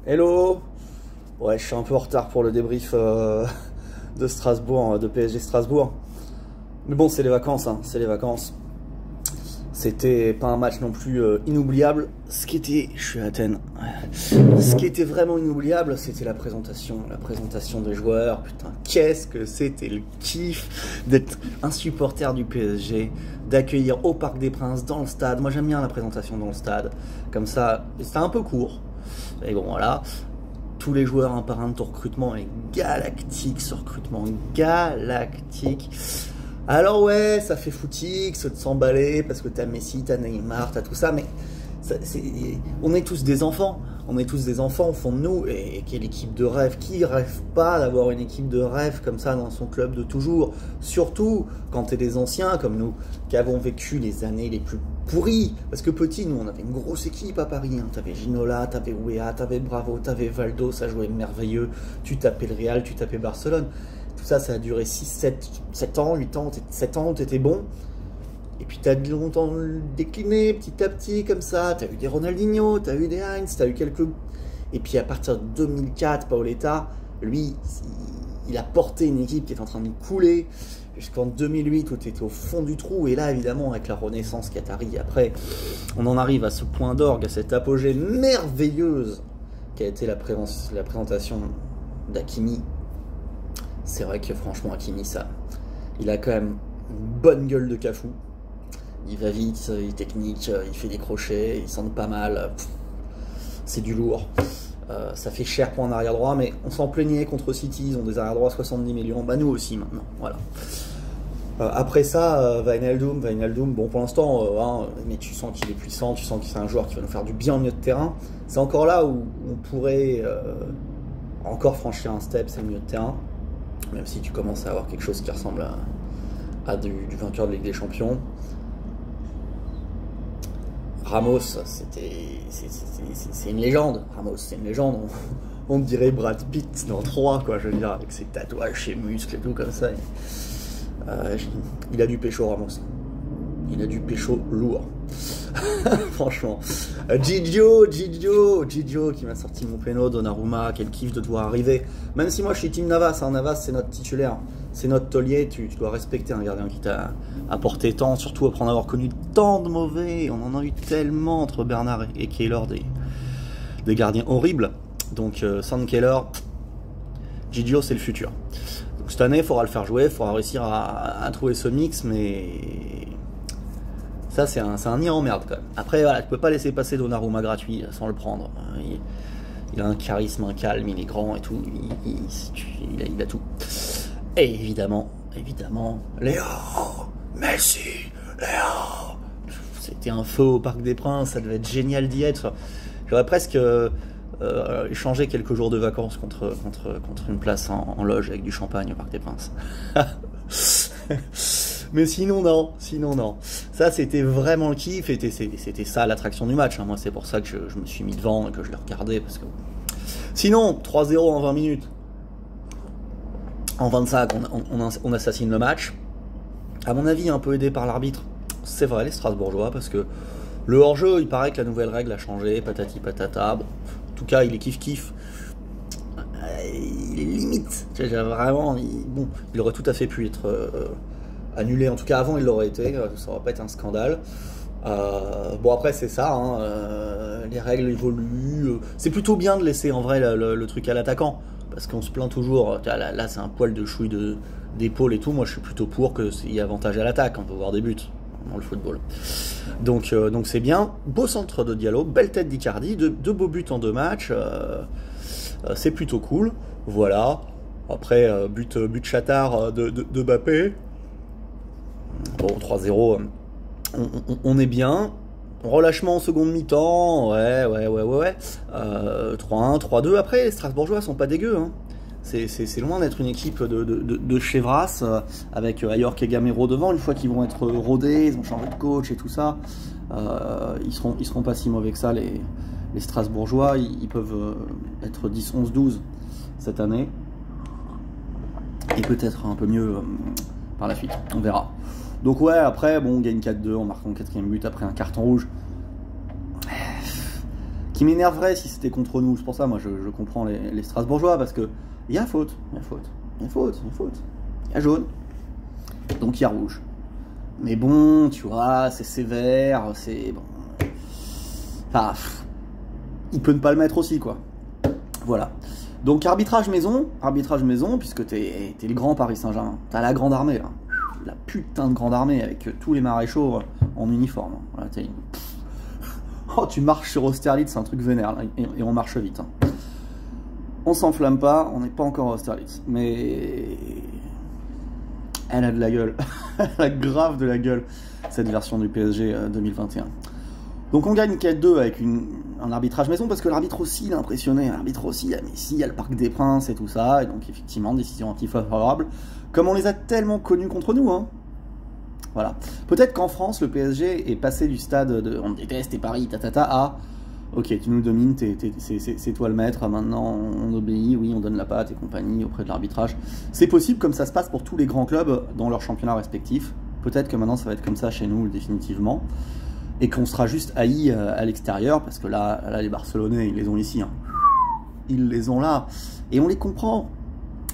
Hello. Ouais, je suis un peu en retard pour le débrief de Strasbourg, de PSG Strasbourg. Mais bon, c'est les vacances, hein, c'est les vacances. C'était pas un match non plus inoubliable. Ce qui était, je suis à Athènes. Ce qui était vraiment inoubliable, c'était la présentation des joueurs. Putain, qu'est-ce que c'était le kiff d'être un supporter du PSG, d'accueillir au Parc des Princes, dans le stade. Moi, j'aime bien la présentation dans le stade. Comme ça, c'était un peu court. Et bon, voilà. Tous les joueurs un par un de ton recrutement est galactique, ce recrutement galactique. Alors ouais, ça fait footix de s'emballer parce que t'as Messi, t'as Neymar, t'as tout ça, mais on est tous des enfants. On est tous des enfants au fond de nous. Et quelle équipe de rêve? Qui rêve pas d'avoir une équipe de rêve comme ça dans son club de toujours? Surtout quand t'es des anciens comme nous, qui avons vécu les années les plus pourries. Parce que petit, nous, on avait une grosse équipe à Paris. Hein. T'avais Ginola, t'avais Ouéa, t'avais Bravo, t'avais Valdo, ça jouait merveilleux. Tu tapais le Real, tu tapais Barcelone. Tout ça, ça a duré 6, 7 ans, 8 ans, 7 ans, t'étais bon. Et puis t'as longtemps décliné petit à petit comme ça, t'as eu des Ronaldinho, t'as eu des Heinz, t'as eu quelques... Et puis à partir de 2004, Paoletta, lui, il a porté une équipe qui est en train de couler jusqu'en 2008 où t'étais au fond du trou. Et là, évidemment, avec la renaissance qatari, après, on en arrive à ce point d'orgue, à cette apogée merveilleuse qui a été la présentation d'Hakimi. C'est vrai que franchement, Hakimi, ça, il a quand même une bonne gueule de cafou. Il va vite, il est technique, il fait des crochets, il sent pas mal. C'est du lourd. Ça fait cher pour un arrière droit, mais on s'en plaignait contre City, ils ont des arrière droits à 70 millions. Bah nous aussi maintenant, voilà. Après ça, Wijnaldum, bon pour l'instant, hein, mais tu sens qu'il est puissant, tu sens que c'est un joueur qui va nous faire du bien au milieu de terrain. C'est encore là où on pourrait encore franchir un step, c'est le milieu de terrain. Même si tu commences à avoir quelque chose qui ressemble à du vainqueur de Ligue des Champions. Ramos, c'est une légende. Ramos, c'est une légende. On dirait Brad Pitt dans 3, quoi, je veux dire, avec ses tatouages, ses muscles et tout comme ça. Il a du pécho, Ramos. Il a du pécho lourd. Franchement. Gigio qui m'a sorti mon péno, Donnarumma, quel kiff de devoir arriver. Même si moi je suis team Navas, hein, Navas c'est notre titulaire, c'est notre taulier, tu dois respecter un gardien qui t'a apporté tant, surtout après en avoir connu tant de mauvais. On en a eu tellement entre Bernard et Keylor, des gardiens horribles. Donc sans Keylor, Gigio c'est le futur. Donc cette année il faudra le faire jouer, il faudra réussir à trouver ce mix, mais... Ça, c'est un nid en merde quand même. Après, voilà, tu peux pas laisser passer Donnarumma gratuit sans le prendre. Il a un charisme, un calme, il est grand et tout. Il a tout. Et évidemment, Léo, Messi, Léo. C'était un feu au Parc des Princes, ça devait être génial d'y être. J'aurais presque échangé quelques jours de vacances contre une place en loge avec du champagne au Parc des Princes. Mais sinon non. Ça c'était vraiment le kiff, et c'était ça l'attraction du match. Hein. Moi c'est pour ça que je me suis mis devant et que je l'ai regardé. Parce que... Sinon, 3-0 en 20 minutes. En 25, on assassine le match. À mon avis, un peu aidé par l'arbitre. C'est vrai, les Strasbourgeois, parce que le hors-jeu, il paraît que la nouvelle règle a changé, patati patata. Bon, en tout cas, il est kiff-kiff. Il est limite. Vraiment, il aurait tout à fait pu être... annulé, en tout cas avant il l'aurait été, ça aurait pas été un scandale. Bon après c'est ça, hein, les règles évoluent, c'est plutôt bien de laisser en vrai le truc à l'attaquant, parce qu'on se plaint toujours, là c'est un poil de chouille d'épaule et tout, moi je suis plutôt pour qu'il y ait avantage à l'attaque, on peut voir des buts dans le football. Donc c'est bien, beau centre de Diallo, belle tête d'Icardi, deux beaux buts en 2 matchs, c'est plutôt cool, voilà. Après but chatard de Mbappé. Bon, 3-0, on est bien. Relâchement en seconde mi-temps, ouais. 3-1, 3-2. Après, les Strasbourgeois sont pas dégueux. Hein. C'est loin d'être une équipe de chevras avec Ayork et Gamero devant. Une fois qu'ils vont être rodés, ils ont changé de coach et tout ça, ils seront pas si mauvais que ça. Les Strasbourgeois, ils peuvent être 10, 11, 12 cette année. Et peut-être un peu mieux par la suite, on verra. Donc ouais, après, bon, on gagne 4-2, on marque un 4e but après un carton rouge. qui m'énerverait si c'était contre nous. C'est pour ça, moi, je comprends les Strasbourgeois, parce que il y a faute, il y a faute, il y a faute, il y a faute, il y a jaune, donc il y a rouge. Mais bon, tu vois, c'est sévère, c'est bon. Enfin, il peut ne pas le mettre aussi, quoi. Voilà. Donc arbitrage maison, puisque t'es le grand Paris Saint-Germain. T'as la grande armée, là. La putain de grande armée, avec tous les maréchaux en uniforme. Voilà, oh, tu marches sur Austerlitz, c'est un truc vénère, là, et on marche vite. Hein. On s'enflamme pas, on n'est pas encore à Austerlitz. Mais... elle a de la gueule. Elle a grave de la gueule, cette version du PSG 2021. Donc on gagne 4-2 avec un arbitrage maison, parce que l'arbitre aussi l'a impressionné. L'arbitre aussi, il y a Messi, il y a le Parc des Princes et tout ça. Et donc effectivement, décision anti-favorable. Comme on les a tellement connus contre nous. Hein. Voilà. Peut-être qu'en France, le PSG est passé du stade de on déteste et Paris, tatata, à ok, tu nous domines, c'est toi le maître, maintenant on obéit, oui, on donne la patte et compagnie auprès de l'arbitrage. C'est possible, comme ça se passe pour tous les grands clubs dans leurs championnats respectifs. Peut-être que maintenant ça va être comme ça chez nous, définitivement. Et qu'on sera juste haï à l'extérieur, parce que là, les Barcelonais, ils les ont ici. Hein. Ils les ont là. Et on les comprend.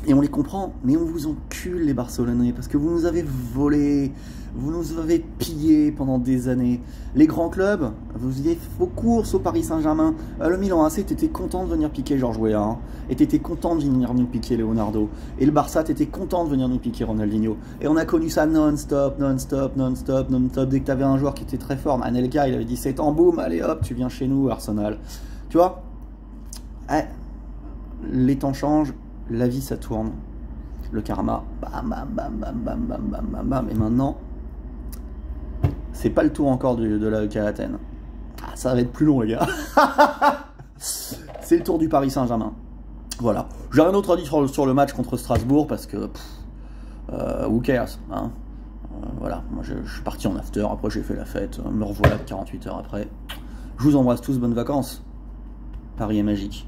Et on les comprend. Mais on vous encule, les Barcelonais, parce que vous nous avez volés. Vous nous avez pillés pendant des années. Les grands clubs, vous faisiez vos courses au Paris Saint-Germain. Le Milan AC, t'étais content de venir piquer Georges Weah. Hein, et t'étais content de venir nous piquer Leonardo. Et le Barça, t'étais content de venir nous piquer Ronaldinho. Et on a connu ça non-stop, non-stop, non-stop, non-stop. Dès que t'avais un joueur qui était très fort, Anelka, il avait 17 ans, boum, allez hop, tu viens chez nous, Arsenal. Tu vois, les temps changent, la vie ça tourne. Le karma, bam, bam, bam, bam, bam, bam, bam, bam, bam. Et maintenant... c'est pas le tour encore de la EK Athènes. Ah, ça va être plus long, les gars. C'est le tour du Paris Saint-Germain. Voilà. J'ai rien d'autre à dire sur le match contre Strasbourg, parce que... who cares, hein. Voilà. Moi, je suis parti en after, après j'ai fait la fête. Me revoilà 48 heures après. Je vous embrasse tous, bonnes vacances. Paris est magique.